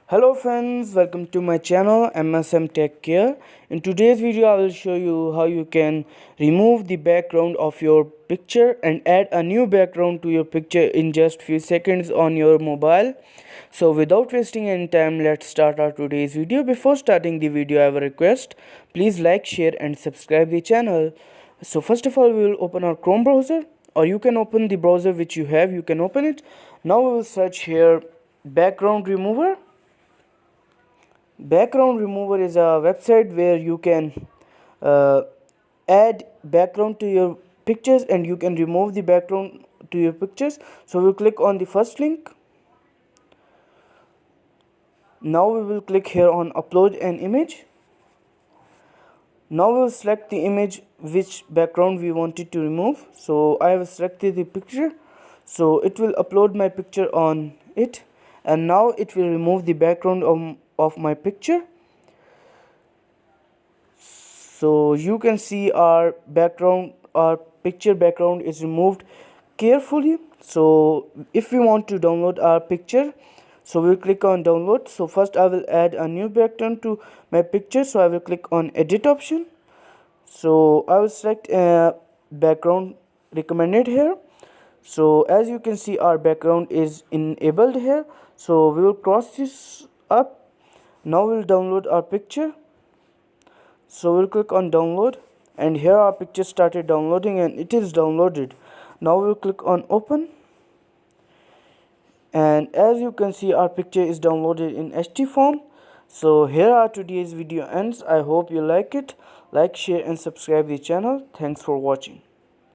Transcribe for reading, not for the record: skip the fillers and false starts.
Hello friends, welcome to my channel MSM Tech Care. In today's video I will show you how you can remove the background of your picture and add a new background to your picture in just few seconds on your mobile. So without wasting any time, let's start our today's video. Before starting the video, I have a request. Please like, share and subscribe the channel. So first of all, we will open our Chrome browser, or you can open the browser which you have, you can open it. Now we will search here background remover. Background remover is a website where you can add background to your pictures and you can remove the background to your pictures. So we'll click on the first link. Now we will click here on upload an image. Now we will select the image which background we wanted to remove. So I have selected the picture, so it will upload my picture on it, and now it will remove the background of my picture. So you can see our picture background is removed carefully. So if we want to download our picture, so we'll click on download. So first I will add a new background to my picture, so I will click on edit option. So I will select background recommended here. So as you can see, our background is enabled here, so we will cross this up. Now we'll download our picture, so we'll click on download, and here our picture started downloading and it is downloaded. Now we'll click on open, and as you can see, our picture is downloaded in HD form. So here our today's video ends. I hope you like it. Like, share and subscribe the channel. Thanks for watching.